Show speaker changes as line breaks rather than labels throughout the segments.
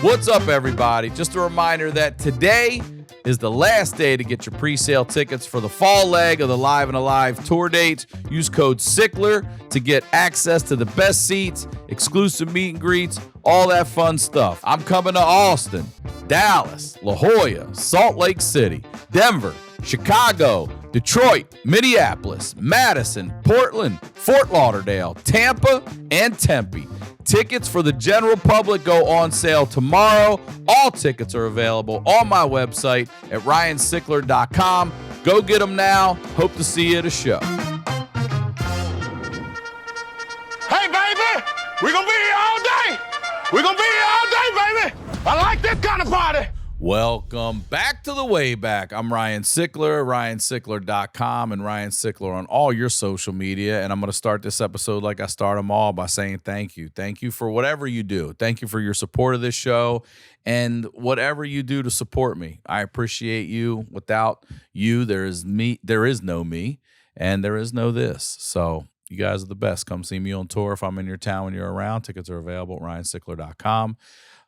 What's up, everybody? Just a reminder that today is the last day to get your pre-sale tickets for the fall leg of the Live and Alive tour dates. Use code Sickler to get access to the best seats, exclusive meet and greets, all that fun stuff. I'm coming to Austin, Dallas, La Jolla, Salt Lake City, Denver, Chicago, Detroit, Minneapolis, Madison, Portland, Fort Lauderdale, Tampa, and Tempe. Tickets for the general public go on sale tomorrow. All tickets are available on my website at ryansickler.com. Go get them now. Hope to see you at a show.
Hey, baby, we're going to be here all day. We're going to be here all day, baby. I like this kind of party.
Welcome back to the Wayback. I'm Ryan Sickler, ryansickler.com, and Ryan Sickler on all your social media. And I'm going to start this episode like I start them all by saying thank you. Thank you for whatever you do. Thank you for your support of this show and whatever you do to support me. I appreciate you. Without you, there is no me, and there is no this. So you guys are the best. Come see me on tour if I'm in your town when you're around. Tickets are available at ryansickler.com.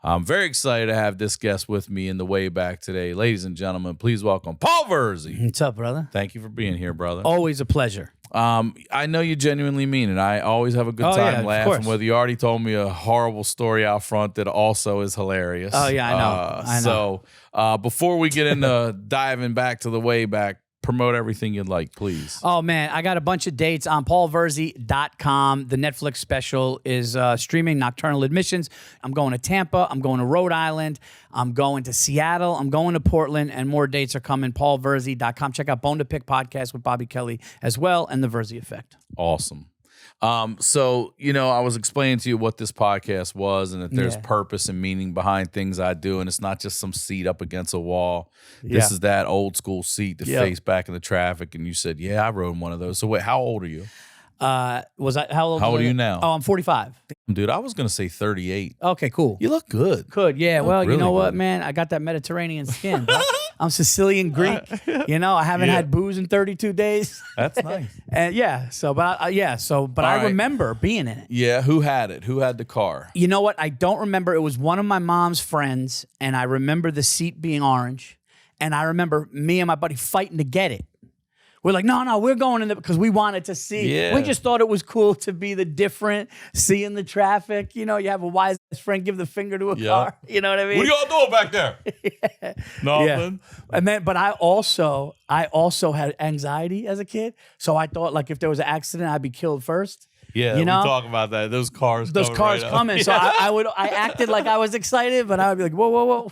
I'm very excited to have this guest with me in the Wayback today. Ladies and gentlemen, please welcome Paul Virzi.
What's up, brother?
Thank you for being here, brother.
Always a pleasure.
I know you genuinely mean it. I always have a good time laughing with you. You already told me a horrible story out front that also is hilarious.
Oh, yeah, I know.
So before we get into diving back to the Wayback, promote everything you'd like, please.
Oh, man, I got a bunch of dates on paulvirzi.com. The Netflix special is streaming, Nocturnal Emissions. I'm going to Tampa. I'm going to Rhode Island. I'm going to Seattle. I'm going to Portland, and more dates are coming, paulvirzi.com. Check out Bone to Pick podcast with Bobby Kelly as well, and the Virzi Effect.
Awesome. So, I was explaining to you what this podcast was and that there's purpose and meaning behind things I do. And it's not just some seat up against a wall. This is that old school seat to face back in the traffic. And you said, I rode one of those. So wait, how old are you?
How old
are you now?
Oh, I'm 45.
Dude, I was going to say 38.
Okay, cool.
You look good.
Good, yeah. Well,
really
you know what,
good.
Man? I got that Mediterranean skin. I'm Sicilian Greek. I haven't had booze in 32 days.
That's nice.
And I remember being in it.
Yeah, who had it? Who had the car?
You know what? I don't remember. It was one of my mom's friends, and I remember the seat being orange, and I remember me and my buddy fighting to get it. We're like, no, we're going in there because we wanted to see.
Yeah.
We just thought it was cool to be the different, seeing the traffic. You have a wise friend give the finger to a car. You know what I mean?
What are y'all doing back there? Nothing.
Yeah. And then, but I also had anxiety as a kid. So I thought, like, if there was an accident, I'd be killed first.
Yeah, we talk about that. Those cars
coming.
Right
so I acted like I was excited, but I would be like, whoa.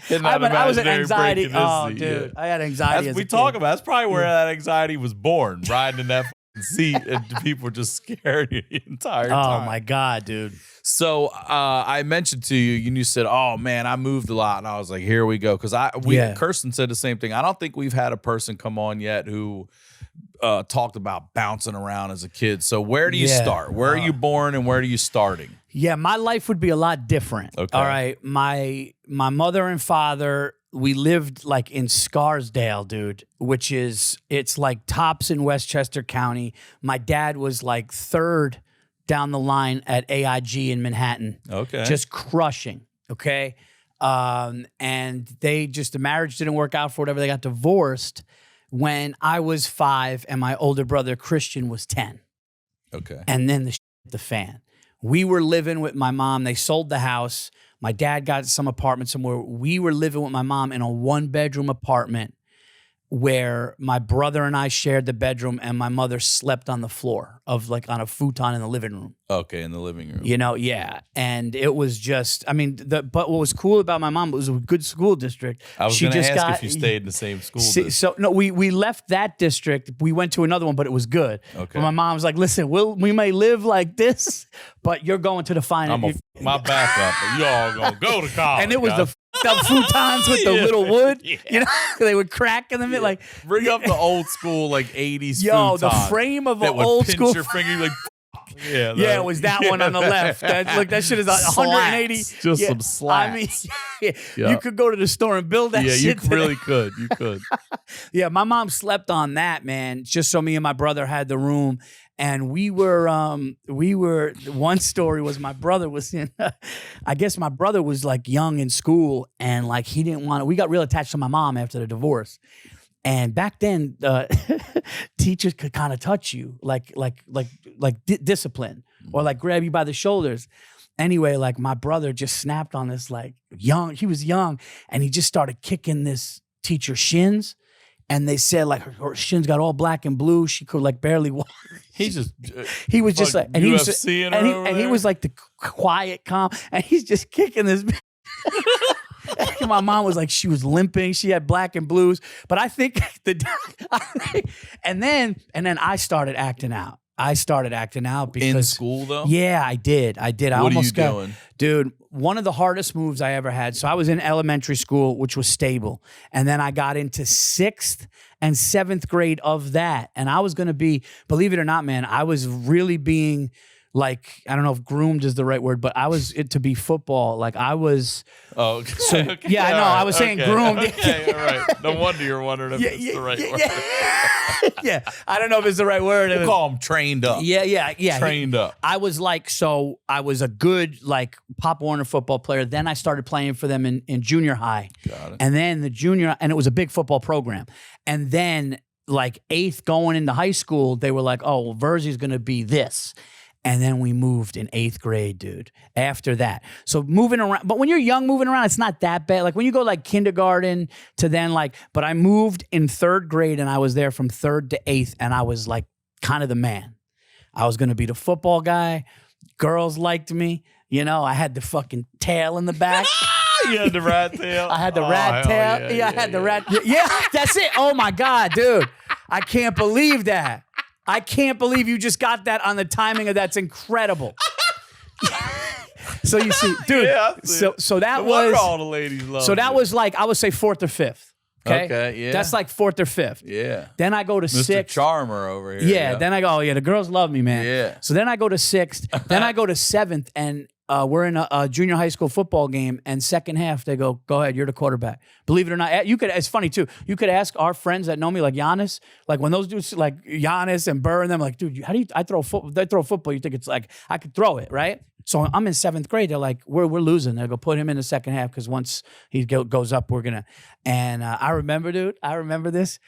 I was an anxiety. Oh, dude, I had anxiety.
That's probably where that anxiety was born. Riding in that seat, and people were just scared you the entire time.
Oh my god, dude.
So I mentioned to you, and you said, "Oh man, I moved a lot," and I was like, "Here we go," because Kirsten said the same thing. I don't think we've had a person come on yet who talked about bouncing around as a kid. So where do you start? Where are you born, and where are you starting?
Yeah, my life would be a lot different.
Okay.
All right. My mother and father, we lived like in Scarsdale, dude, it's like tops in Westchester County. My dad was like third down the line at AIG in Manhattan.
Okay.
Just crushing. Okay. And the marriage didn't work out for whatever. They got divorced when I was 5 and my older brother Christian was 10.
Okay.
And then the fan. We were living with my mom. They sold the house. My dad got some apartment somewhere. We were living with my mom in a 1-bedroom apartment where my brother and I shared the bedroom, and my mother slept on the floor on a futon in the living room.
Okay, in the living room.
Yeah. And it was just, but what was cool about my mom, it was a good school district.
I was going to ask if you stayed in the same school district.
So, no, we left that district. We went to another one, but it was good.
Okay.
But my mom was like, listen, we may live like this, but you're going to the final.
My backup, y'all going to go to college.
And it was the up futons with the little wood. Yeah. They would crack in the middle. Like,
bring up the old school, like 80s
Yo,
futon
the frame of an old
pinch
school.
Your finger, you're like,
it was that one on the left. That shit is 180.
Just some slats.
You could go to the store and build that shit.
Yeah, you really could. You could.
Yeah, my mom slept on that, man, just so me and my brother had the room. And one story was my brother was in, I guess my brother was like young in school and like he didn't want to, we got real attached to my mom after the divorce. And back then, teachers could kind of touch you like discipline or like grab you by the shoulders. Anyway, like my brother just snapped on this he was young and he just started kicking this teacher's shins. And they said like her shins got all black and blue. She could like barely walk.
He was
just like, and he was like the quiet, calm, and he's just kicking this. And my mom was like, she was limping. She had black and blues. But I think and then I started acting out. Because
in school though.
Yeah, I did. I
what
almost
are you doing?
Dude, one of the hardest moves I ever had. So I was in elementary school, which was stable. And then I got into 6th and 7th grade of that. And I was going to be, believe it or not, man, I was really being like, I don't know if groomed is the right word, but I was to be football. Like I was.
Oh, okay.
So, yeah, I know. I was saying groomed.
Okay, all right. No wonder you're wondering if it's the right word.
Yeah, I don't know if it's the right word.
We'll call them trained up.
Yeah.
Trained up.
I was like, so I was a good like Pop Warner football player. Then I started playing for them in junior high.
Got it.
And then and it was a big football program. And then like 8th going into high school, they were like, oh, well, Virzi's going to be this. And then we moved in 8th grade, dude, after that. So moving around, but when you're young, moving around, it's not that bad. Like when you go like kindergarten to then but I moved in 3rd grade and I was there from 3rd to 8th and I was like kind of the man. I was going to be the football guy. Girls liked me. You know, I had the fucking tail in the back.
You had the rat tail?
I had the rat tail. Yeah, I had the rat. Yeah, that's it. Oh my God, dude. I can't believe that. I can't believe you just got that on the timing of that's incredible. So you see, dude.
Yeah,
so that
was
was
all the ladies love.
So that was like I would say 4th or 5th.
Okay, yeah.
That's like 4th or 5th.
Yeah.
Then I go to
Mr.
6th.
Charmer over here.
Yeah. Then I go, oh yeah, the girls love me, man.
Yeah.
So then I go to 6th. Then I go to 7th, and we're in a junior high school football game, and second half they go ahead, you're the quarterback. Believe it or not, you could. It's funny too. You could ask our friends that know me, like Giannis, like when those dudes like Giannis and Burr and them, like, dude, how do you? I throw football. They throw football. You think it's like I could throw it, right? So I'm in 7th grade. They're like, we're losing. They go put him in the second half because once he goes up, we're gonna. And I remember, dude. I remember this.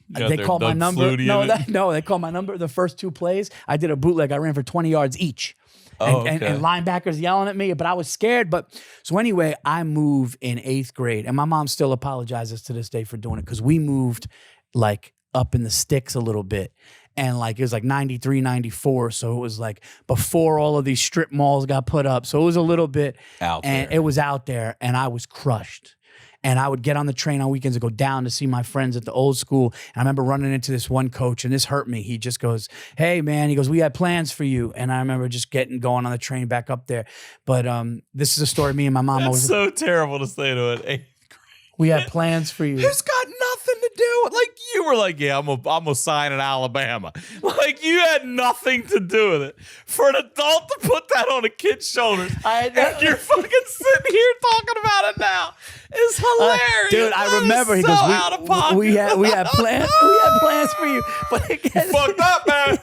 They called my number. No, they called my number. The first 2 plays, I did a bootleg. I ran for 20 yards each. And linebackers yelling at me, but I was scared. But so anyway, I moved in 8th grade, and my mom still apologizes to this day for doing it because we moved like up in the sticks a little bit. And like it was like 93, 94. So it was like before all of these strip malls got put up. So it was a little bit
out there.
And it was out there, and I was crushed. And I would get on the train on weekends and go down to see my friends at the old school. And I remember running into this one coach, and this hurt me. He just goes, hey, man, he goes, we had plans for you. And I remember just going on the train back up there. But this is a story me and my mom
That's so terrible to say to an 8th grade.
We had plans for you.
Who's got nothing to do with like you were like, yeah, I'm a sign in Alabama. Like you had nothing to do with it. For an adult to put that on a kid's shoulders, and you're fucking sitting here talking about it now. It's hilarious.
Dude, I remember he
so
goes,
out of pocket.
we had plans. We had plans for you. But it gets
fucked up, man.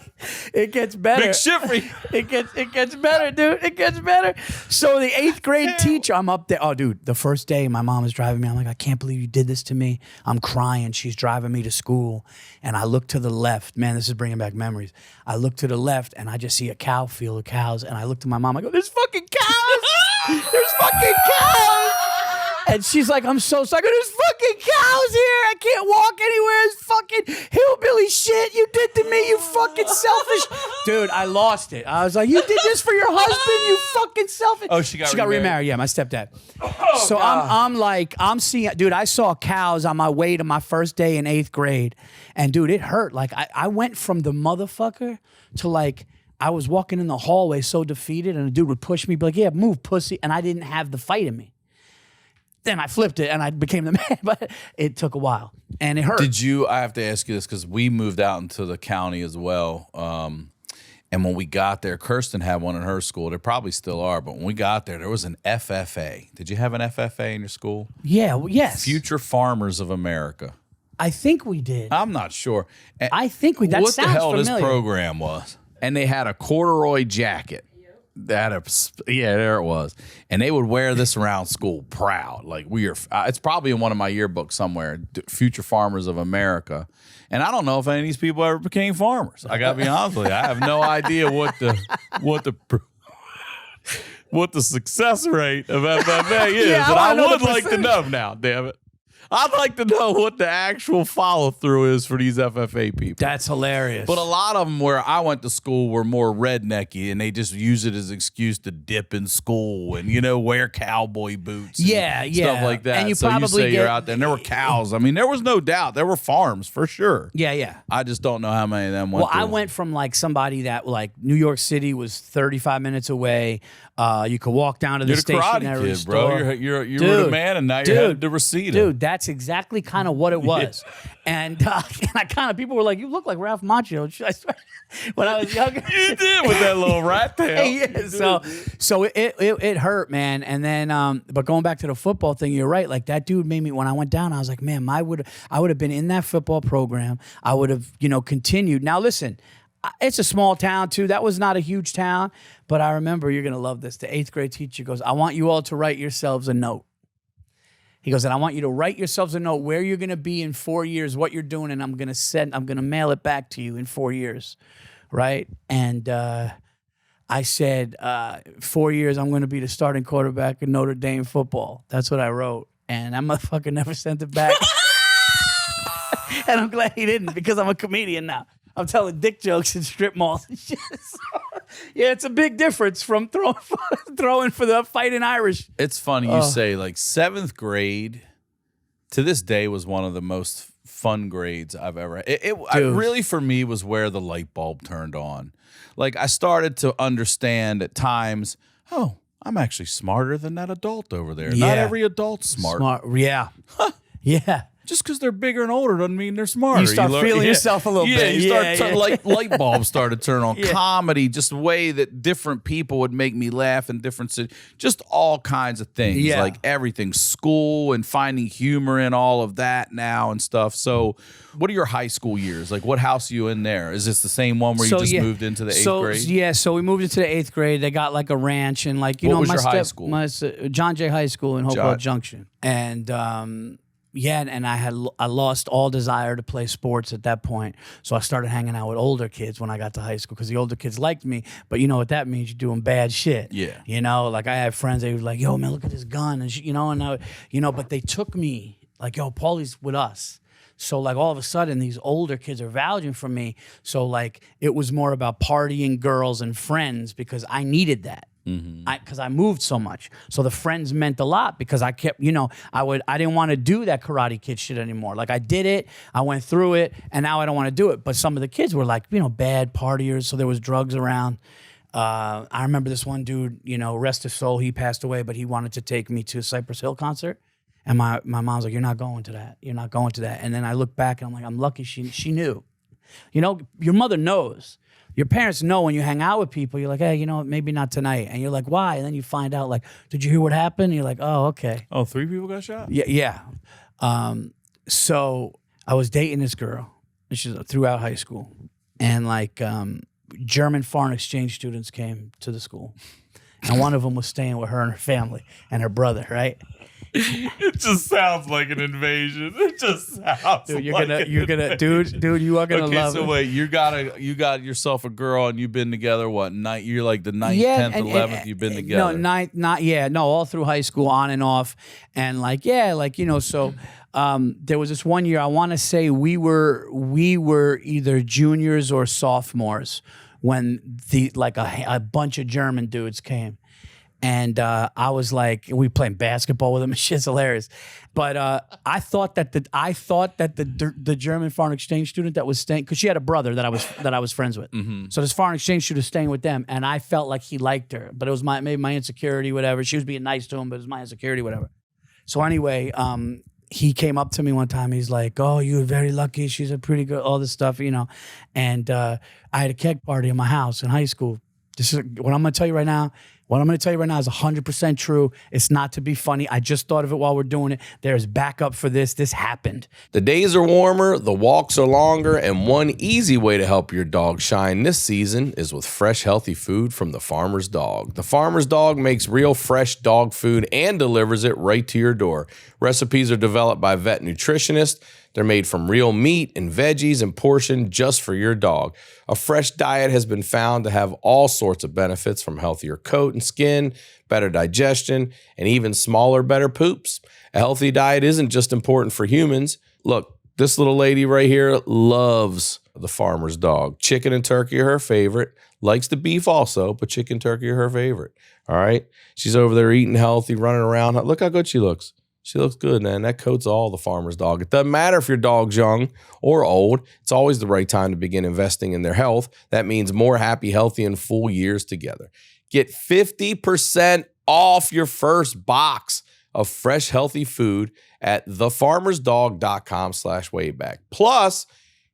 It gets better.
Big shifty.
It gets better, dude. It gets better. So the 8th grade teacher, I'm up there. Oh, dude, the first day my mom is driving me. I'm like, I can't believe you did this to me. I'm crying. She's driving me to school. And I look to the left. Man, this is bringing back memories. I look to the left, and I just see a cow field of cows. And I look to my mom. I go, there's fucking cows. There's fucking cows. And she's like, I'm so sorry. There's fucking cows here. I can't walk anywhere. It's fucking hillbilly shit you did to me, you fucking selfish. Dude, I lost it. I was like, you did this for your husband, you fucking selfish.
Oh, she got
remarried. Yeah, my stepdad. So I'm seeing, dude, I saw cows on my way to my first day in 8th grade. And dude, it hurt. Like I went from the motherfucker to like, I was walking in the hallway so defeated, and a dude would push me, be like, yeah, move, pussy. And I didn't have the fight in me. Then I flipped it and I became the man, but it took a while and it hurt.
I have to ask you this because we moved out into the county as well. And when we got there, Kirsten had one in her school. There probably still are, but when we got there was an FFA. Did you have an FFA in your school?
Yeah, well, yes.
Future Farmers of America.
I think we did.
I'm not sure.
I think we did.
What the hell familiar. This program was? and they had a corduroy jacket. There it was. And they would wear this around school proud. Like it's probably in one of my yearbooks somewhere, Future Farmers of America. And I don't know if any of these people ever became farmers. I got to be honest with you. I have no idea what the success rate of FFA is.
Yeah,
and I would like to know now, damn it. I'd like to know what the actual follow through is for these FFA people.
That's hilarious.
But a lot of them where I went to school were more rednecky, and they just use it as an excuse to dip in school and, wear cowboy boots and stuff like that.
And you
so
probably
you're out there. And there were cows. I mean, there was no doubt. There were farms for sure.
Yeah.
I just don't know how many of them went
Well, I went from like somebody that like New York City was 35 minutes away. You could walk down to the stationery
Karate kid,
store.
bro. You're the man, and now you're headed to Reseda.
Dude, that's exactly kind of what it was. And I kind of, people were like, you look like Ralph Macchio. I swear, when I was younger.
You did with that little rat tail.
Yeah, so it hurt, man. And then, but going back to the football thing, you're right. Like that dude made me, when I went down, I was like, man, I would have been in that football program. I would have, continued. Now, listen, it's a small town too. That was not a huge town, but I remember, you're going to love this. The 8th grade teacher goes, I want you all to write yourselves a note. He goes, and I want you to write yourselves a note where you're going to be in 4 years, what you're doing, and I'm going to mail it back to you in 4 years. Right. And, I said, 4 years, I'm going to be the starting quarterback in Notre Dame football. That's what I wrote. And that motherfucker never sent it back. And I'm glad he didn't, because I'm a comedian now. I'm telling dick jokes in strip malls and shit. So, yeah, it's a big difference from throwing for the Fighting Irish.
It's funny you say, like, 7th grade to this day was one of the most fun grades I've ever had. It really, for me, was where the light bulb turned on. Like, I started to understand at times, oh, I'm actually smarter than that adult over there.
Yeah.
Not every adult's smart.
Yeah. Yeah.
Just because they're bigger and older doesn't mean they're smarter.
You start feeling yourself a little bit.
Light bulbs started turning on. Yeah. Comedy, just the way that different people would make me laugh in different cities. Just all kinds of things.
Yeah.
Like everything. School and finding humor in all of that now and stuff. So what are your high school years? Like, what house are you in there? Is this the same one where you just moved into the 8th grade?
Yeah, so we moved into the 8th grade. They got like a ranch and like,
what was your high school?
John Jay High School in Hopewell Junction. And yeah, and I lost all desire to play sports at that point. So I started hanging out with older kids when I got to high school, because the older kids liked me. But you know what that means? You're doing bad shit.
Yeah.
Like I had friends, they were like, yo, man, look at this gun. And, but they took me like, yo, Paulie's with us. So like all of a sudden these older kids are vouching for me. So like it was more about partying, girls, and friends, because I needed that. Because I moved so much. So the friends meant a lot, because I kept, I didn't want to do that Karate Kid shit anymore. Like I did it, I went through it, and now I don't want to do it. But some of the kids were like, bad partiers, so there was drugs around. I remember this one dude, rest his soul, he passed away, but he wanted to take me to a Cypress Hill concert. And my mom's like, you're not going to that. You're not going to that. And then I look back and I'm like, I'm lucky she knew. Your mother knows. Your parents know when you hang out with people, you're like, hey, maybe not tonight. And you're like, why? And then you find out, like, did you hear what happened? And you're like, oh, okay.
Oh, 3 people got shot?
Yeah. So I was dating this girl, and she's throughout high school. And like German foreign exchange students came to the school. And one of them was staying with her and her family and her brother, right?
It just sounds like an invasion. It just sounds
dude, you
are gonna
love it.
So wait, you got yourself a girl, and you've been together what night? You're like the 9th, 10th, 11th. You've been together.
No, all through high school, on and off, and So there was this one year. I want to say we were either juniors or sophomores when a bunch of German dudes came. And I was like, we playing basketball with them. Shit's hilarious. But I thought that the German foreign exchange student that was staying, because she had a brother that I was friends with. Mm-hmm. So this foreign exchange student was staying with them, and I felt like he liked her, but it was maybe my insecurity, whatever. She was being nice to him, but it was my insecurity, whatever. So anyway, he came up to me one time. He's like, "Oh, you're very lucky. She's a pretty girl." All this stuff, And I had a keg party in my house in high school. This is what I'm gonna tell you right now. What I'm going to tell you right now is 100% true. It's not to be funny. I just thought of it while we're doing it. There's backup for this. This happened.
The days are warmer, the walks are longer, and one easy way to help your dog shine this season is with fresh, healthy food from the Farmer's Dog. The Farmer's Dog makes real fresh dog food and delivers it right to your door. Recipes are developed by vet nutritionists. They're made from real meat and veggies and portioned just for your dog. A fresh diet has been found to have all sorts of benefits, from healthier coat and skin, better digestion, and even smaller, better poops. A healthy diet isn't just important for humans. Look, this little lady right here loves the Farmer's Dog. Chicken and turkey are her favorite. Likes the beef also, but chicken and turkey are her favorite. All right? She's over there eating healthy, running around. Look how good she looks. She looks good, man. That coat's all the Farmer's Dog. It doesn't matter if your dog's young or old. It's always the right time to begin investing in their health. That means more happy, healthy, and full years together. Get 50% off your first box of fresh, healthy food at thefarmersdog.com/wayback. Plus,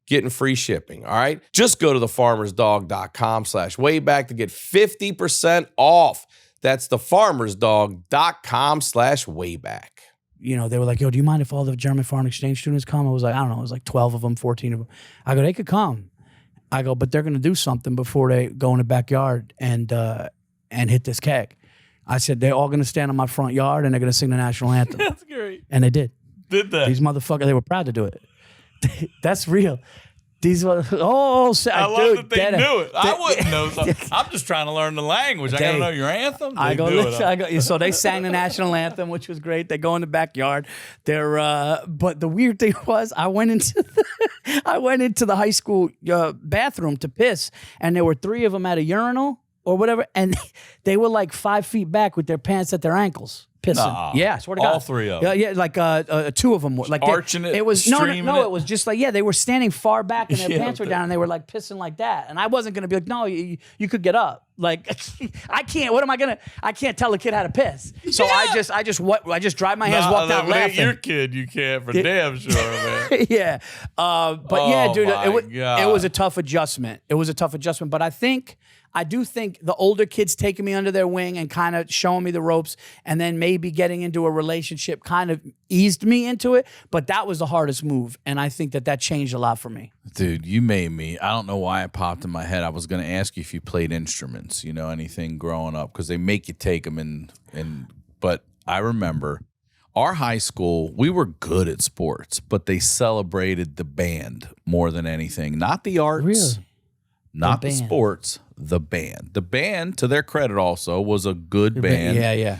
getting free shipping, all right? Just go to thefarmersdog.com/wayback to get 50% off. That's thefarmersdog.com/wayback.
You know, they were like, yo, do you mind if all the German foreign exchange students come? I was like, I don't know. It was like 12 of them, 14 of them. I go, they could come. I go, but they're going to do something before they go in the backyard and hit this keg. I said, they're all going to stand on my front yard and they're going to sing the national anthem.
That's great.
And they did.
Did that?
These motherfuckers, they were proud to do it. That's real. These were,
I love that they knew it. I wouldn't know something. I'm just trying to learn the language. I got to know your anthem.
I go, so they sang the national anthem, which was great. They go in the backyard. But the weird thing was, I went into the high school bathroom to piss, and there were 3 of them at a urinal or whatever, and they were like 5 feet back with their pants at their ankles. Pissing.
Nah,
yeah, I swear to God.
all 3 of them.
Yeah, like 2 of them were like
arching it.
It was
streaming
no.
it.
It was just like they were standing far back and their
Yeah,
pants were down and they were like pissing like that. And I wasn't gonna be like, no, you could get up. Like I can't. What am I gonna? I can't tell a kid how to piss. So I just dried my hands, walked out laughing.
Your kid, you can't for damn sure, man.
Yeah, but yeah, dude,
God.
it was a tough adjustment. It was a tough adjustment, but I do think the older kids taking me under their wing and kind of showing me the ropes and then maybe getting into a relationship kind of eased me into it. But that was the hardest move. And I think that changed a lot for me.
Dude, you made me. I don't know why it popped in my head. I was going to ask you if you played instruments, you know, anything growing up, because they make you take them. But I remember our high school, we were good at sports, but they celebrated the band more than anything. Not the arts.
Really?
Not the sports, the band. The band, to their credit also, was a good band.
Yeah.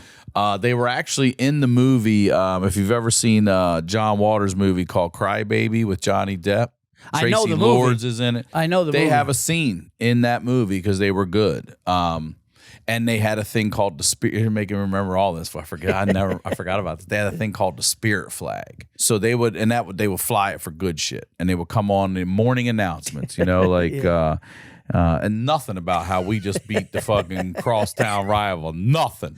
They were actually in the movie, if you've ever seen John Waters' movie called Cry Baby with Johnny Depp.
I know the
Tracy Lords
movie.
is in it.
I know the movie.
They have a scene in that movie because they were good. And they had a thing called the spirit. You're making me remember all this. I forgot. I forgot about this. They had a thing called the spirit flag. So they would fly it for good shit, and they would come on the morning announcements. You know, like and nothing about how we just beat the fucking crosstown rival. Nothing.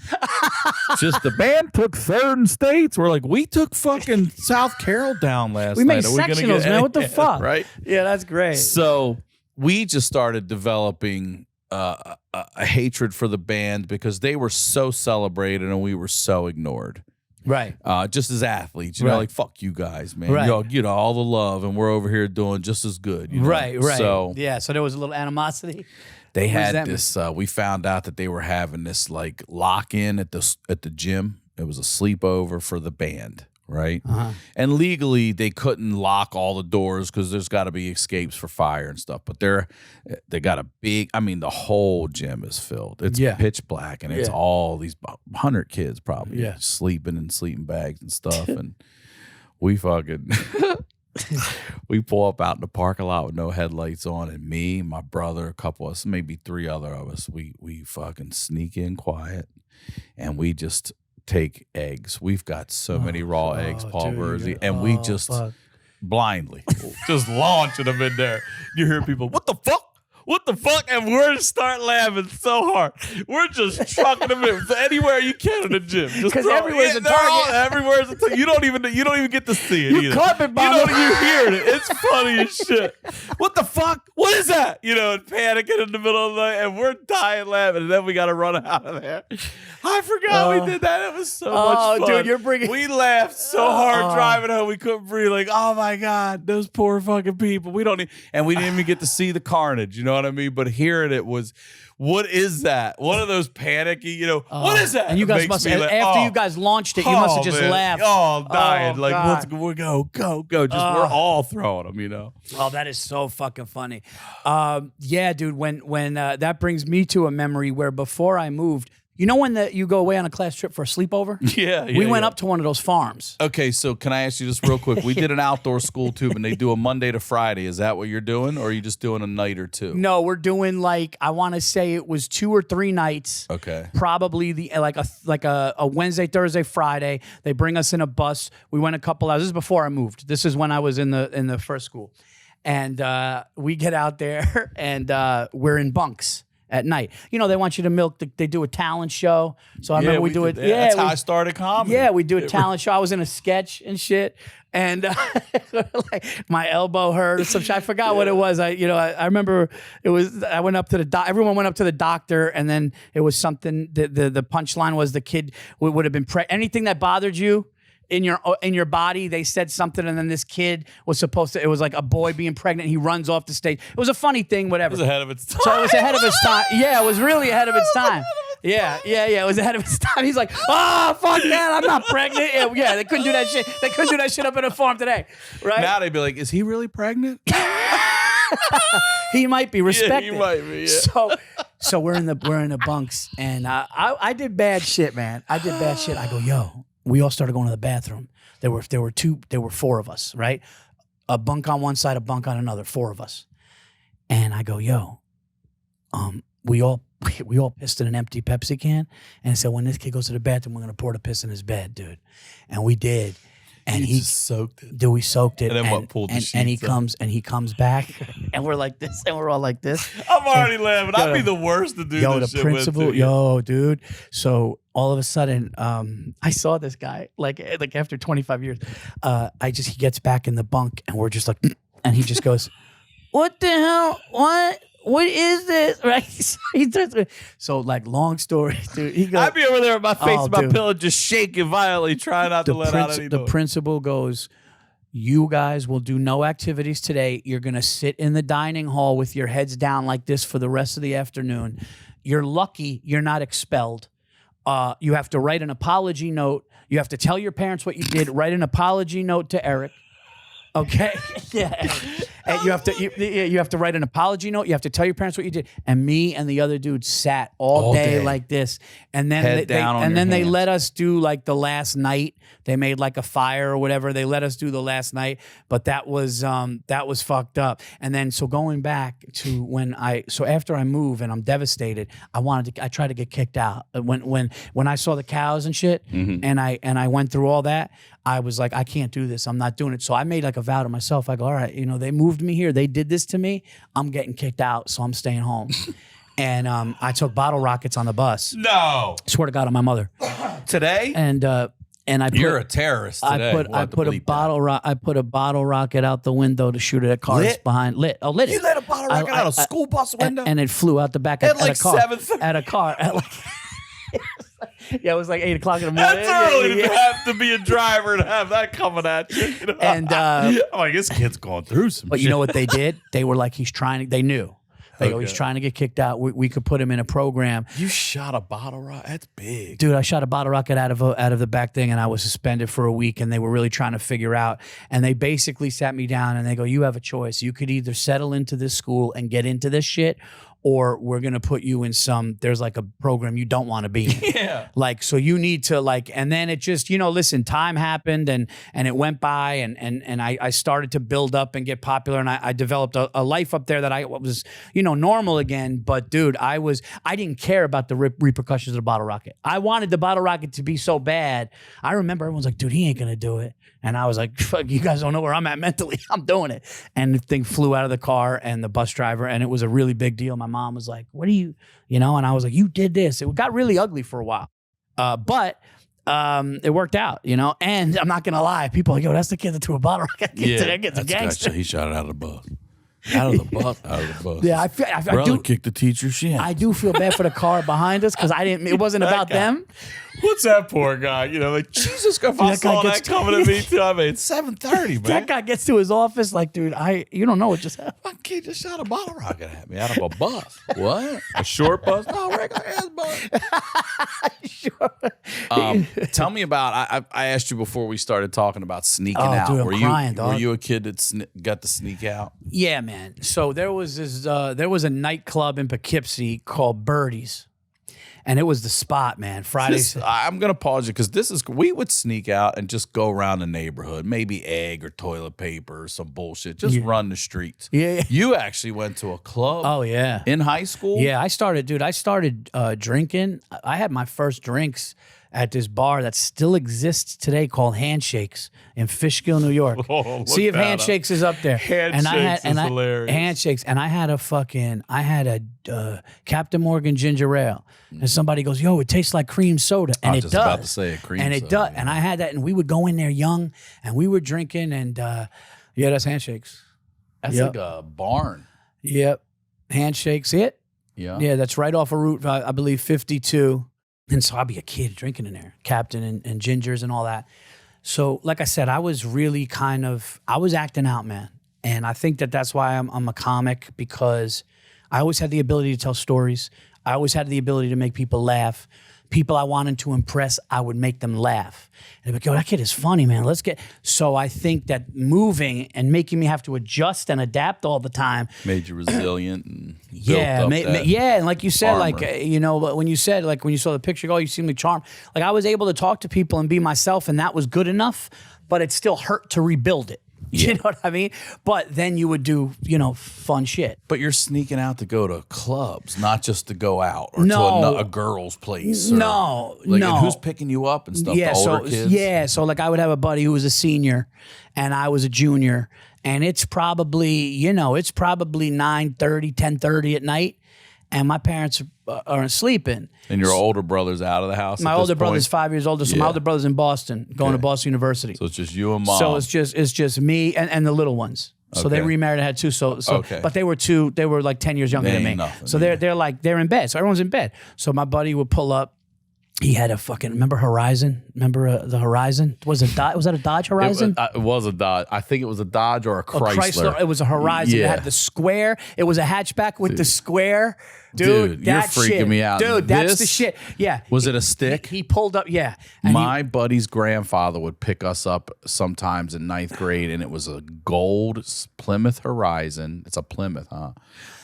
Just the band took 3rd in states. We're like, we took fucking South Carroll down last
we
night.
made sectionals, man. What the fuck?
Right?
Yeah, that's great.
So we just started developing a hatred for the band because they were so celebrated and we were so ignored.
Right.
Just as athletes, you know, like, fuck you guys, man.
Right.
You know, all the love, and we're over here doing just as good. You know?
Right.
So
yeah, so there was a little animosity.
they had this. We found out that they were having this like lock-in at the gym. It was a sleepover for the band. Right. And legally they couldn't lock all the doors because there's got to be escapes for fire and stuff. But they got a big, I mean, the whole gym is filled. It's pitch black and it's all these 100 kids probably sleeping in sleeping bags and stuff. And we fucking, we pull up out in the parking lot with no headlights on, and me, my brother, a couple of us, maybe 3 other of us, we fucking sneak in quiet and we just take eggs. We've got so many raw eggs, Paul Virzi, and we just blindly just launching them in there. You hear people, what the fuck?
what the fuck? And we're just start laughing so hard. We're just trucking them in anywhere you can in the gym.
Because everywhere's a target.
Everywhere's a target. You don't even get to see it
You
either.
carpet bomb them.
You hear it. It's funny as shit. What the fuck? What is that? And panicking in the middle of the night, and we're dying laughing, and then we got to run out of there. I forgot we did that. It was so much fun.
Dude, you're bringing.
We laughed so hard driving home, we couldn't breathe. Like, oh my God, those poor fucking people. We didn't even get to see the carnage. You know what I mean? But hearing it was, what is that? One of those panicky, what is that?
And you guys must have, after you guys launched it, you must have just laughed.
Oh, dying.
Oh,
like,
God.
we're go. Just we're all throwing them,
Oh, that is so fucking funny. Yeah, dude, when that brings me to a memory where before I moved, when you go away on a class trip for a sleepover?
Yeah.
We went up to one of those farms.
Okay, so can I ask you just real quick? We did an outdoor school too, and they do a Monday to Friday. Is that what you're doing, or are you just doing a night or two?
No, we're doing I want to say it was 2 or 3 nights.
Okay.
Probably like a Wednesday, Thursday, Friday. They bring us in a bus. We went a couple hours. This is before I moved. This is when I was in the first school, and we get out there and we're in bunks at night. They want you to milk. They do a talent show. So I remember we do it. Yeah,
that's how I started comedy.
Yeah, we do a talent show. I was in a sketch and shit, and my elbow hurt or some shit. I forgot what it was. I remember it was. I went up to the everyone went up to the doctor, and then it was something. The punchline was the kid would have been anything that bothered you in your body, they said something, and then this kid was supposed to. It was like a boy being pregnant. He runs off the stage. It was a funny thing, whatever.
It was ahead of its time.
So it was ahead of its time. Yeah, it was really ahead of its time. Yeah. It was ahead of its time. He's like, oh fuck that, I'm not pregnant. Yeah, they couldn't do that shit. They couldn't do that shit up in a farm today, right?
Now they'd be like, is he really pregnant?
He might be respected.
Yeah, he might be. Yeah.
So we're in the bunks, and I did bad shit, man. I did bad shit. I go, yo. We all started going to the bathroom. There were 4 of us, right? A bunk on one side, a bunk on another, 4 of us. And I go, yo, we all pissed in an empty Pepsi can. And I said, when this kid goes to the bathroom, we're gonna pour the piss in his bed, dude. And we did. And he
just soaked it.
Dude, we soaked it.
And then pulled the sheets
and he comes back, and we're like this, and we're all like this.
I'm already laughing. I'd be the worst to do this shit
principal,
with.
Dude. So all of a sudden, I saw this guy like after 25 years. He gets back in the bunk, and we're just like, and he just goes, "What the hell? What is this?" Right? So long story, dude. He goes,
I'd be over there with my face in my pillow, just shaking violently, trying not to let out any noise.
The principal goes, "You guys will do no activities today. You're gonna sit in the dining hall with your heads down like this for the rest of the afternoon. You're lucky you're not expelled. You have to write an apology note. You have to tell your parents what you did. Write an apology note to Eric." Okay. Yeah. And you have to write an apology note. You have to tell your parents what you did. And me and the other dude sat all day like this. And then they let us do the last night. They made a fire or whatever. They let us do the last night. But that was fucked up. And then so going back to after I move and I'm devastated, I tried to get kicked out. When I saw the cows and shit, and I went through all that, I was like, I can't do this. I'm not doing it. So I made a vow to myself. I go, all right, they moved me here. They did this to me. I'm getting kicked out, so I'm staying home. And I took bottle rockets on the bus.
No.
Swear to God on my mother.
Today?
And I put,
you're a terrorist today.
I put a bottle rocket out the window to shoot it at cars behind. Lit. Oh, lit it.
You let a bottle rocket out a school bus window?
And it flew out the back at a car.
7:30.
At a car. Yeah, it was 8 o'clock in the morning.
That's early to have to be a driver and have that coming at you.
And
I'm like, this kid's going through some
But
shit.
you know what they did? They were like, they knew. They go, he's trying to get kicked out. We could put him in a program.
You shot a bottle rocket? That's big.
Dude, I shot a bottle rocket out of the back thing, and I was suspended for a week, and they were really trying to figure out. And they basically sat me down, and they go, you have a choice. You could either settle into this school and get into this shit, or we're going to put you in there's like a program you don't want to be in.
Yeah.
Like, so you need to like, and then it just, listen, time happened and it went by and I started to build up and get popular, and I developed a life up there that I was, normal again. But dude, I didn't care about the repercussions of the bottle rocket. I wanted the bottle rocket to be so bad. I remember everyone's like, dude, he ain't going to do it. And I was like, fuck, you guys don't know where I'm at mentally. I'm doing it. And the thing flew out of the car and the bus driver, and it was a really big deal. My mom was like, what do you, and I was like, you did this. It got really ugly for a while. But it worked out, and I'm not going to lie. People are like, yo, that's the kid that threw a bottle rocket. That kid's a gangster.
He shot it out of the bus. Out of the bus.
Yeah, I
Brother
do
kicked the teacher's shin.
I do feel bad for the car behind us because it wasn't about them.
What's that poor guy? Like, Jesus, if I saw that coming at me too. I mean, it's 7:30, man.
That guy gets to his office like, dude, you don't know what just happened.
My kid just shot a bottle rocket at me out of a bus. What? A short bus? No, regular ass bus.
Sure.
Tell me about. I asked you before we started talking about sneaking out.
Dude, I'm crying, dog.
Were you a kid that got to sneak out?
Yeah, man. So there was a nightclub in Poughkeepsie called Birdies. And it was the spot, man. Fridays.
I'm going to pause you because we would sneak out and just go around the neighborhood, maybe egg or toilet paper or some bullshit, just run the streets.
Yeah.
You actually went to a club.
Oh, yeah.
In high school?
Yeah, I started drinking. I had my first drinks at this bar that still exists today called Handshakes in Fishkill, New York.
Oh,
See if Handshakes is up there.
Handshakes is hilarious.
Handshakes, and I had a Captain Morgan ginger ale. And somebody goes, yo, it tastes like cream soda. And
I
it
was
does.
just about to say it, cream
and
soda.
it does. And I had that, and we would go in there young, and we were drinking, and that's Handshakes.
That's like a barn.
Yep. Handshakes it.
Yeah.
Yeah, that's right off of Route, I believe, 52. And so I'd be a kid drinking in there, Captain and gingers and all that. So, like I said, I was really I was acting out, man. And I think that's why I'm a comic, because I always had the ability to tell stories. I always had the ability to make people laugh. People I wanted to impress, I would make them laugh. And they'd be like, yo, that kid is funny, man. So I think that moving and making me have to adjust and adapt all the time
made you resilient and
and like you said,
armor.
when you saw the picture, oh, you seem like charmed. Like, I was able to talk to people and be myself, and that was good enough, but it still hurt to rebuild it. You know what I mean? But then you would do, fun shit.
But you're sneaking out to go to clubs, not just to go out or to a girl's place. And who's picking you up and stuff?
Yeah,
the older kids?
So like I would have a buddy who was a senior and I was a junior, and it's probably 9:30, 10:30 at night, and my parents are sleeping.
And your older brother's out of the house.
My older brother's 5 years older, so my older brother's in Boston, going to Boston University.
So it's just you and mom.
So it's just me and the little ones. So they remarried and had two. But they were like 10 years younger than me. So they're in bed. So everyone's in bed. So my buddy would pull up. He had a remember Horizon? Remember the Horizon? Was that a Dodge Horizon?
It was a Dodge. I think it was a Dodge or a Chrysler.
It was a Horizon.
Yeah.
It had the square. It was a hatchback with the square. Dude,
you're freaking me out.
Dude, that's the shit. Yeah.
Was it a stick?
He pulled up, yeah.
My buddy's grandfather would pick us up sometimes in 9th grade, and it was a gold Plymouth Horizon. It's a Plymouth, huh?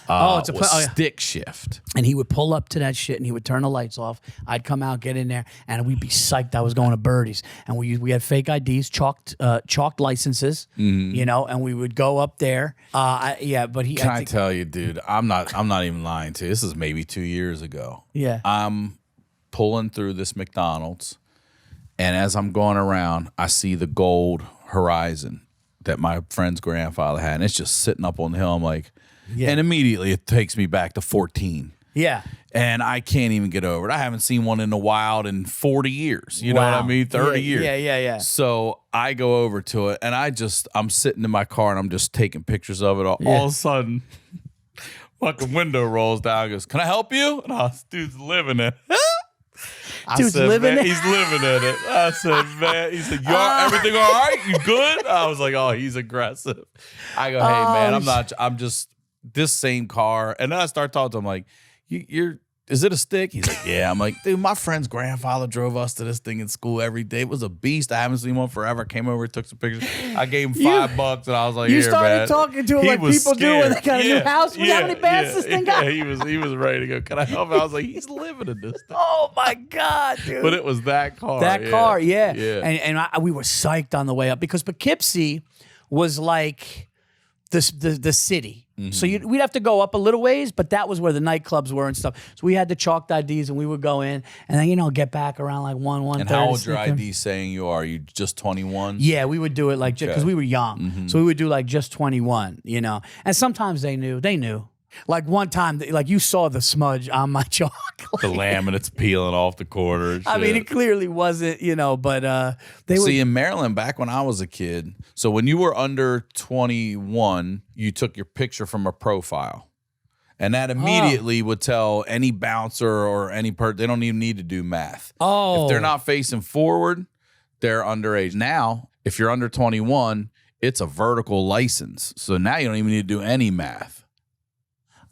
It's a
stick shift.
And he would pull up to that shit, and he would turn the lights off. I'd come out, get in there, and we'd be psyched I was going to Birdies. And we had fake IDs, chalked licenses, and we would go up there. Can
I tell you, dude? I'm not even lying to you. This is maybe 2 years ago.
Yeah.
I'm pulling through this McDonald's, and as I'm going around, I see the gold Horizon that my friend's grandfather had, and it's just sitting up on the hill. I'm like. Yeah. And immediately it takes me back to 14.
Yeah.
And I can't even get over it. I haven't seen one in the wild in 40 years. You know what I mean? 30 years.
Yeah.
So I go over to it, and I'm sitting in my car, and I'm just taking pictures of it. All of a sudden, fucking window rolls down and goes, "Can I help you?" And this dude's living in it.
Dude's living in it?
He's living in it. I said, man. He said, everything all right? You good? I was like, oh, he's aggressive. I go, hey, man, I'm just this same car. And then I start talking to him like, you're is it a stick? He's like, yeah. I'm like, dude, my friend's grandfather drove us to this thing in school every day. It was a beast. I haven't seen one forever. Came over, took some pictures. I gave him $5 and I was like,
you
here,
started
man.
talking to him like people do when they got a new house. How many baths this thing got?
Yeah, he was ready to go. Can I help him? I was like, he's living in this thing.
Oh my God, dude.
But it was that car.
That car, yeah.
Yeah.
And we were psyched on the way up because Poughkeepsie was like the city. So we'd have to go up a little ways, but that was where the nightclubs were and stuff. So we had the chalked IDs and we would go in and then, get back around like 1:30.
And how old's your ID saying you are? Are you just 21?
Yeah, we would do it like, because we were young. So we would do like just 21, And sometimes they knew. Like one time, like you saw the smudge on my chalk.
The laminate's peeling off the corner.
I mean, it clearly wasn't, but they would.
See, in Maryland, back when I was a kid, so when you were under 21, you took your picture from a profile. And that immediately would tell any bouncer or any person, they don't even need to do math.
Oh.
If they're not facing forward, they're underage. Now, if you're under 21, it's a vertical license. So now you don't even need to do any math.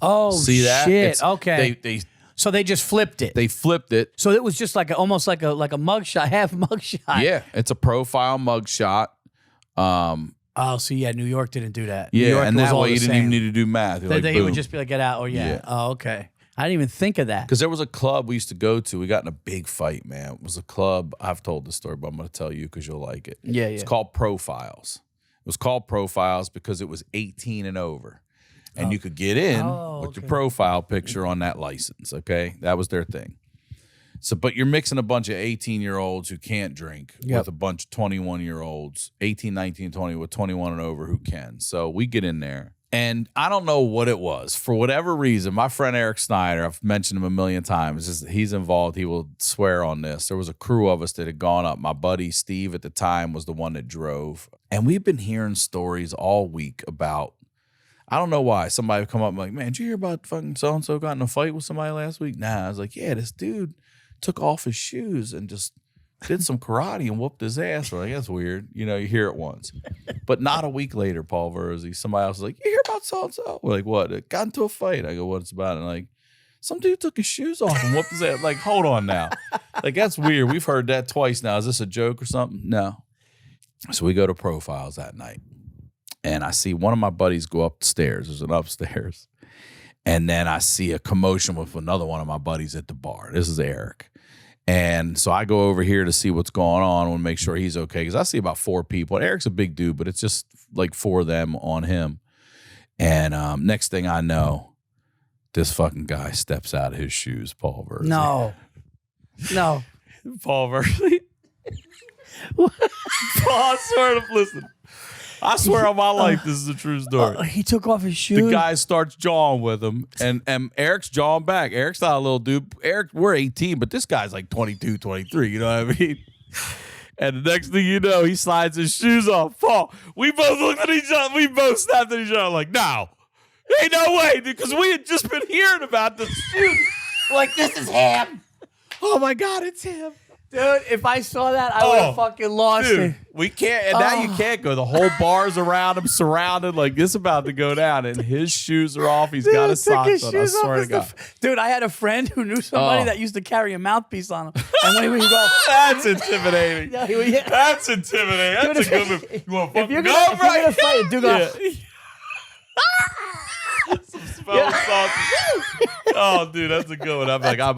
Oh,
see that?
Shit. Okay. So they just flipped it.
They flipped it.
So it was just like almost like a mugshot, half mugshot.
Yeah, it's a profile mugshot.
Oh, so yeah, New York didn't do that.
Yeah,
New York
and
was
that
all
way
the
you didn't
same.
even need to do math.
They would just be like, get out, or yeah. Oh, okay. I didn't even think of that.
Because there was a club we used to go to. We got in a big fight, man. It was a club. I've told this story, but I'm going to tell you because you'll like it.
Yeah,
It's called Profiles. It was called Profiles because it was 18 and over. And you could get in with your profile picture on that license, okay? That was their thing. So, but you're mixing a bunch of 18-year-olds who can't drink with a bunch of 21-year-olds, 18, 19, 20, with 21 and over who can. So we get in there. And I don't know what it was. For whatever reason, my friend Eric Snyder, I've mentioned him a million times, he's involved. He will swear on this. There was a crew of us that had gone up. My buddy Steve at the time was the one that drove. And we've been hearing stories all week about, I don't know why, somebody would come up and be like, man, did you hear about fucking so-and-so got in a fight with somebody last week? Nah. I was like, yeah, this dude took off his shoes and just did some karate and whooped his ass. We're like, that's weird. You hear it once. But not a week later, Paul Virzi, somebody else was like, you hear about so-and-so? We're like, what? It got into a fight. I go, what's about? And like, some dude took his shoes off and whooped his ass. Like, hold on now. Like, that's weird. We've heard that twice now. Is this a joke or something? No. So we go to Profiles that night. And I see one of my buddies go up the stairs. There's an upstairs. And then I see a commotion with another one of my buddies at the bar. This is Eric. And so I go over here to see what's going on and make sure he's okay. Because I see about 4 people. And Eric's a big dude, but it's just like 4 of them on him. And next thing I know, this fucking guy steps out of his shoes, Paul Virzi.
No.
Paul Virzi. Paul, listen. I swear on my life, this is a true story.
He took off his shoes.
The guy starts jawing with him, and Eric's jawing back. Eric's not a little dude. Eric, we're 18, but this guy's like 22, 23, you know what I mean? And the next thing you know, he slides his shoes off. Paul, we both looked at each other. We both snapped at each other like, no. Ain't no way, because we had just been hearing about the shoes.
Like, this is him.
Oh, my God, it's him.
Dude, if I saw that, I would have fucking lost it.
We can't, and now you can't go. The whole bar's around him, surrounded, like this about to go down, and his shoes are off. He's got his socks on. I swear to God.
Dude, I had a friend who knew somebody that used to carry a mouthpiece on him. And when he would go,
that's intimidating.
Yeah.
That's intimidating. That's a good move. You want to fucking go?
If you're gonna fight, do go.
Some spelling sausage. Oh, dude, that's a good one. I'm like, I'm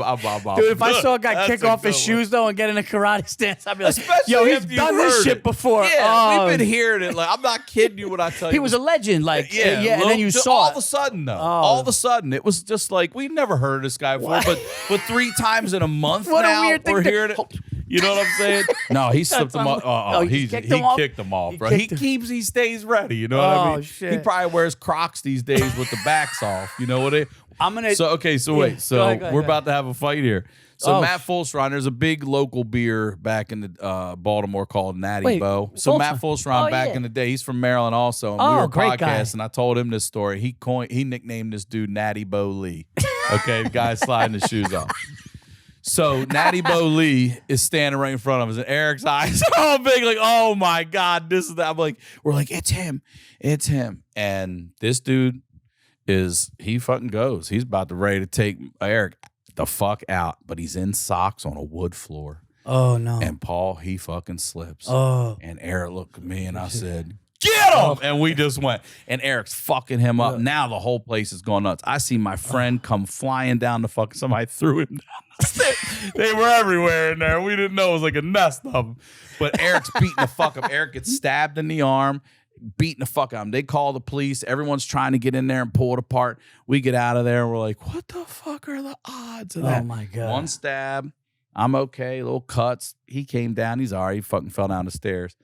dude, if I saw a guy kick off his shoes though and get in a karate stance, I'd be like, yo, he's done this shit before.
Yeah, we've been hearing it. Like, I'm not kidding you when I tell you.
He was a legend. Like, yeah, and then you saw
all of a sudden, though. All of a sudden, it was just like we never heard of this guy before, but 3 times in a month now we're hearing it. You know what I'm saying? No, he slipped them off. He kicked them off, bro. He stays ready. You know what I mean?
Shit.
He probably wears Crocs these days with the backs off. You know what I mean? So wait. So
go ahead.
we're about to have a fight here. So Matt Fulsheim, there's a big local beer back in the Baltimore called Natty-Bo. So Matt Fulsheim back in the day, he's from Maryland also. And we were podcasting. I told him this story. He nicknamed this dude Natty-Bo-Lee. Okay, the guy sliding his shoes off. So Natty-Bo-Lee is standing right in front of us, and Eric's eyes are all big, like, oh my God, this is that. I'm like, we're like, it's him. And this dude he fucking goes. He's about to ready to take Eric the fuck out, but he's in socks on a wood floor.
Oh, no.
And Paul, he fucking slips.
Oh.
And Eric looked at me and I said, get him! And we just went. And Eric's fucking him up. Now the whole place is going nuts. I see my friend come flying down the fucking, somebody threw him down the stairs. They were everywhere in there. We didn't know it was like a nest of them. But Eric's beating the fuck up. Eric gets stabbed in the arm, beating the fuck out of him. They call the police. Everyone's trying to get in there and pull it apart. We get out of there and we're like, what the fuck are the odds of that?
Oh, my God.
One stab. I'm okay. Little cuts. He came down. He's all right. He fucking fell down the stairs.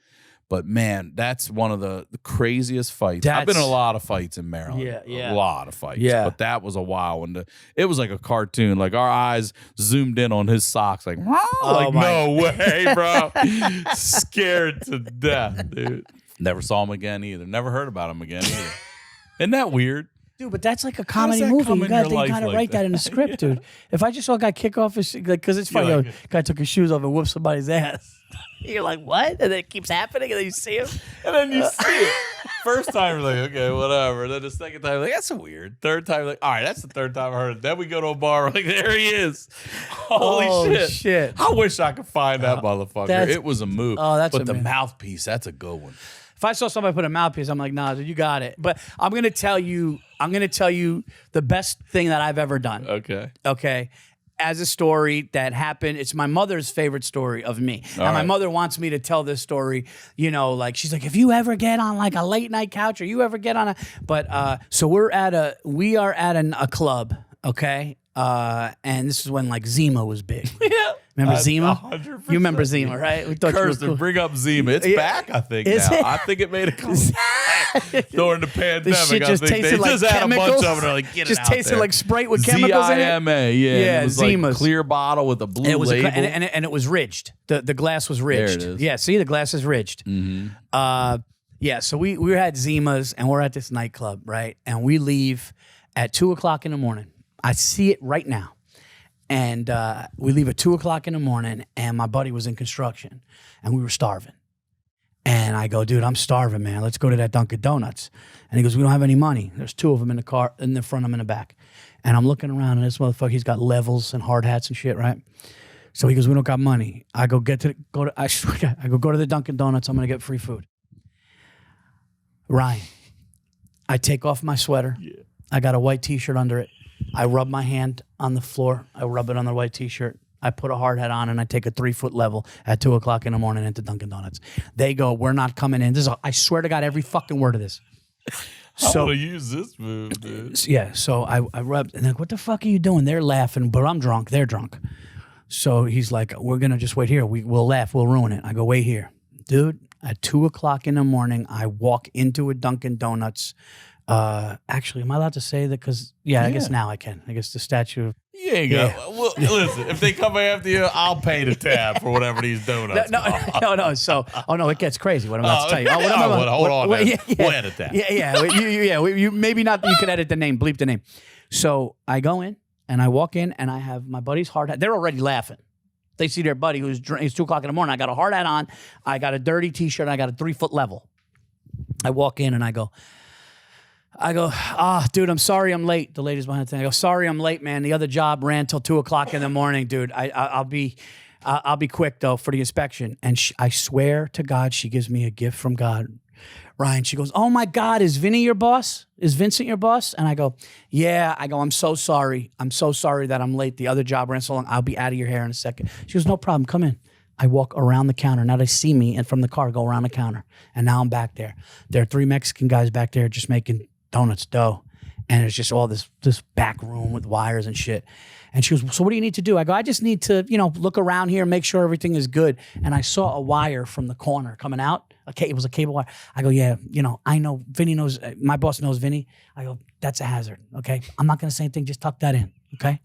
But, man, that's one of the craziest fights. I've been in a lot of fights in Maryland.
Yeah.
A lot of fights.
Yeah.
But that was a wild one. It was like a cartoon. Like, our eyes zoomed in on his socks. Like, no way, bro. Scared to death, dude. Never saw him again either. Never heard about him again either. Isn't that weird?
Dude, but that's like a comedy movie. You gotta write that in the script, dude. If I just saw a guy kick off his, like, because it's funny, guy took his shoes off and whooped somebody's ass. You're like, what? And then it keeps happening, and then you see him,
and then you see it. First time, you're like, okay, whatever. Then the second time, you're like, that's weird. Third time, you're like, all right, that's the third time I heard it. Then we go to a bar, we're like, there he is. Holy shit. I wish I could find that motherfucker. It was a move.
Oh, that's
but
amazing.
The mouthpiece, that's a good one.
If I saw somebody put a mouthpiece, I'm like, nah, dude, you got it. But I'm gonna tell you the best thing that I've ever done. Okay. As a story that happened, it's my mother's favorite story of me. And my mother wants me to tell this story, you know, like she's like, if you ever get on like a late night couch or you ever get on a, but so we are at a club, okay? And this is when like Zima was big. Yeah. Remember Zima? 100%. You remember Zima, right? We thought
Kirsten,
cool.
bring up Zima. It's back, I think,
Is
now.
it?
I think it made a comeback during the pandemic.
This shit just tasted like
just had
chemicals.
a bunch of them. Like, get
just
it out
tasted
there.
like Sprite with chemicals in it.
Zima, yeah. It was
Zimas.
like clear bottle with a blue label.
And it was ridged. The glass was ridged.
There it is.
Yeah, see, the glass is ridged. Mm-hmm. Yeah, so we had Zimas, and we're at this nightclub, right? And we leave at 2 o'clock in the morning. I see it right now. And we leave at 2 o'clock in the morning, and my buddy was in construction, and we were starving. And I go, dude, I'm starving, man. Let's go to that Dunkin Donuts. And he goes, we don't have any money. There's two of them in the car, in the front, I'm in the back. And I'm looking around, and this motherfucker, he's got levels and hard hats and shit, right? So he goes, we don't got money. I go go to the Dunkin Donuts. I'm gonna get free food. Ryan, I take off my sweater. Yeah. I got a white T-shirt under it. I rub my hand on the floor. I rub it on the white T-shirt. I put a hard hat on, and I take a 3-foot level at 2 o'clock in the morning into Dunkin Donuts. They go, we're not coming in. I swear to God, every fucking word of this.
So, I want to use this move, dude.
Yeah, so I rubbed, and they're like, what the fuck are you doing? They're laughing, but I'm drunk. They're drunk. So he's like, we're going to just wait here. We'll laugh. We'll ruin it. I go, wait here. Dude, at 2 o'clock in the morning, I walk into a Dunkin Donuts. Actually, am I allowed to say that? Because, I guess now I can. I guess the statute of...
Yeah. Well, listen, if they come after you, I'll pay the tab for whatever these donuts
No. So, it gets crazy. What I'm about to tell you.
Hold on. We'll edit that.
You maybe not. You could edit the name, bleep the name. So I go in and I walk in and I have my buddy's hard hat. They're already laughing. They see their buddy who's it's 2 o'clock in the morning. I got a hard hat on. I got a dirty T-shirt. And I got a 3-foot level. I walk in and I go, dude, I'm sorry I'm late. The lady's behind the thing. I go, sorry I'm late, man. The other job ran till 2 o'clock in the morning, dude. I'll be quick though for the inspection. And I swear to God, she gives me a gift from God. Ryan, she goes, oh my God, is Vinny your boss? Is Vincent your boss? And I go, yeah. I go, I'm so sorry. I'm so sorry that I'm late. The other job ran so long. I'll be out of your hair in a second. She goes, no problem. Come in. I walk around the counter. Now they see me and from the car go around the counter. And now I'm back there. There are 3 Mexican guys back there just making donuts dough, and it's just all this back room with wires and shit. And she goes, so what do you need to do? I go, I just need to, look around here and make sure everything is good. And I saw a wire from the corner coming out. It was a cable wire. I go, yeah, I know Vinny knows, my boss knows Vinny. I go, that's a hazard, okay? I'm not going to say anything, just tuck that in, okay?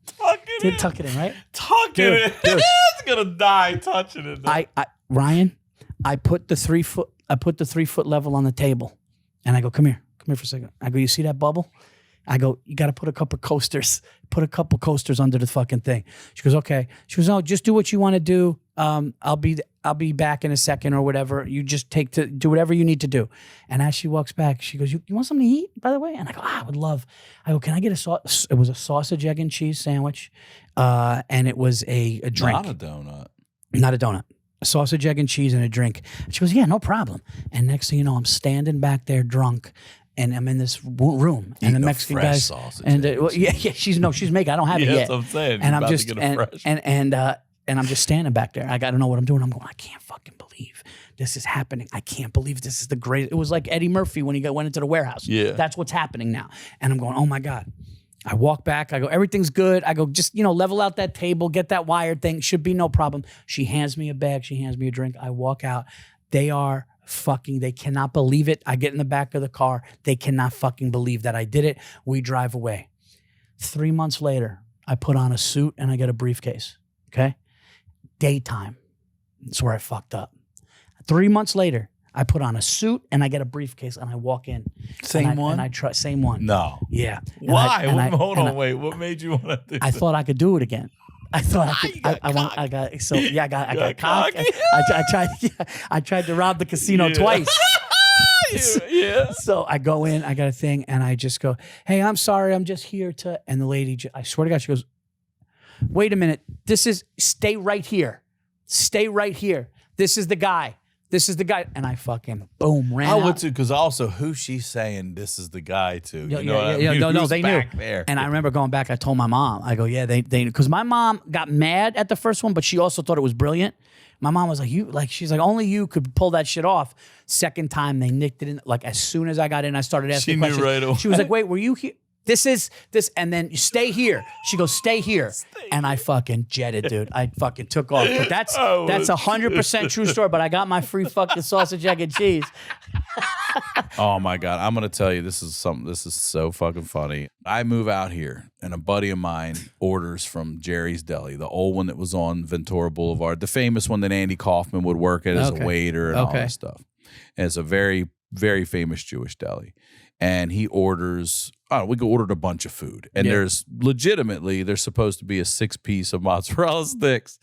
Tuck it in, right?
Tuck it in. It's going to die touching it.
Ryan, I put the 3-foot level on the table, and I go, come here for a second. I go, you see that bubble? I go, you got to put a couple coasters under the fucking thing. She goes, okay. She goes, oh, just do what you want to do. I'll be I'll be back in a second or whatever. You just do whatever you need to do. And as she walks back, she goes, you want something to eat, by the way? And I go, I would love. I go, can I get a sauce? It was a sausage, egg, and cheese sandwich. And it was a drink.
Not a donut.
Not a donut. A sausage, egg, and cheese, and a drink. And she goes, yeah, no problem. And next thing you know, I'm standing back there drunk. And I'm in this room, and the Mexican guys, and she's making. I don't have it yet.
That's what I'm saying.
And I'm just and I'm just standing back there. I got to know what I'm doing. I'm going. I can't fucking believe this is happening. I can't believe this is the greatest. It was like Eddie Murphy when he went into the warehouse.
Yeah,
that's what's happening now. And I'm going. Oh my god. I walk back. I go. Everything's good. I go. Just level out that table. Get that wired thing. Should be no problem. She hands me a bag. She hands me a drink. I walk out. They cannot believe it. I get in the back of the car. They cannot fucking believe that I did it. We drive away. 3 months later, I put on a suit and I get a briefcase. Okay? Daytime. That's where I fucked up. 3 months later, I put on a suit and I get a briefcase and I walk in.
Same one?
And I try, same one.
No.
Yeah.
Why? Hold on, wait. What made you want to do that?
I thought I could do it again. I thought I got cocky. I tried to rob the casino twice.
Yeah.
So I go in, I got a thing, and I just go, hey, I'm sorry, I'm just here to, and the lady, I swear to God, she goes, wait a minute, stay right here. Stay right here. This is the guy. This is the guy. And I fucking, boom, ran out.
I would too, because also who's she saying this is the guy to?
No, they knew.
There?
And I remember going back, I told my mom, I go, yeah, they, because my mom got mad at the first one, but she also thought it was brilliant. My mom was like, she's like, only you could pull that shit off. Second time, they nicked it in. Like, as soon as I got in, I started asking questions.
She knew right away.
She was like, wait, were you here? This is this, and then you stay here. She goes, stay here. And I fucking jetted, dude. I fucking took off. But that's 100% true story. But I got my free fucking sausage, egg, and cheese.
Oh my God. I'm gonna tell you, this is so fucking funny. I move out here and a buddy of mine orders from Jerry's Deli, the old one that was on Ventura Boulevard, the famous one that Andy Kaufman would work at as a waiter and all that stuff. And it's a very, very famous Jewish deli. And he orders, we ordered a bunch of food. And there's supposed to be a 6-piece of mozzarella sticks.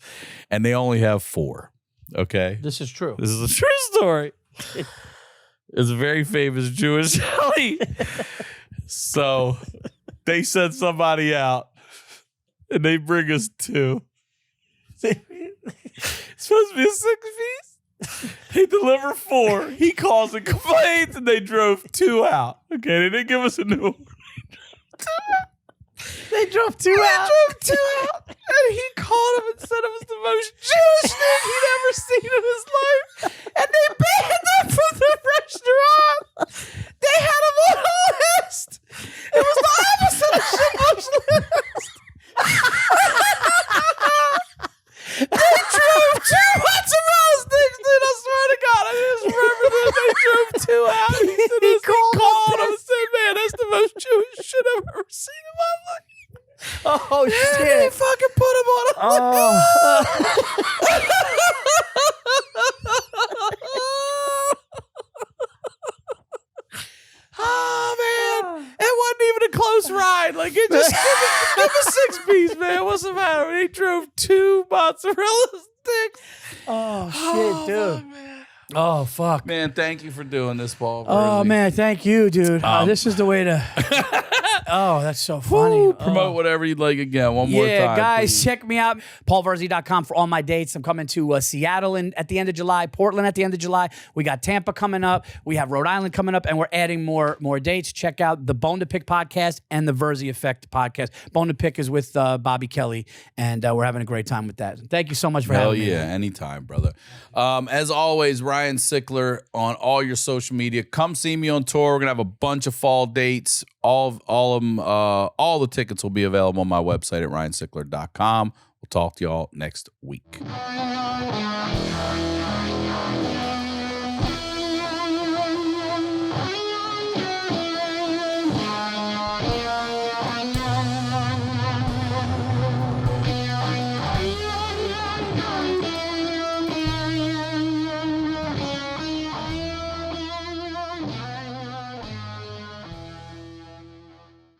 And they only have 4. Okay?
This is true.
This is a true story. It's a very famous Jewish deli. So they send somebody out and they bring us 2. It's supposed to be a 6-piece. They deliver 4. He calls and complains, and they drove 2 out. Okay, they didn't give us a new one.
They drove 2 out.
And he called him and said it was the most Jewish thing he'd ever seen in his life. And they banned them from the restaurant. They had him on a list. It was the opposite of Schindler's List. They drove 2 mozzarella sticks, dude. I swear to God. I just remember that they drove 2 out. He called him and said, man, that's the most Jewish shit I've ever seen in my life.
Oh, shit.
And they fucking put him on a Oh, man. It wasn't even a close ride. Like, it just give a 6-piece, man. What's the matter? He drove 2 mozzarella sticks.
Oh, shit, dude.
Man.
Oh, fuck.
Man, thank you for doing this, Paul.
Oh, man, thank you, dude. This is the way to... Oh, that's so funny.
Woo, promote whatever you'd like again. One more time.
Yeah, guys,
please.
check me out. PaulVirzi.com for all my dates. I'm coming to Seattle at the end of July, Portland at the end of July. We got Tampa coming up. We have Rhode Island coming up, and we're adding more dates. Check out the Bone to Pick podcast and the Virzi Effect podcast. Bone to Pick is with Bobby Kelly, and we're having a great time with that. Thank you so much for having me.
Hell yeah, anytime, brother. As always, Ryan Sickler on all your social media. Come see me on tour. We're going to have a bunch of fall dates. All of them, all the tickets will be available on my website at ryansickler.com. We'll talk to y'all next week.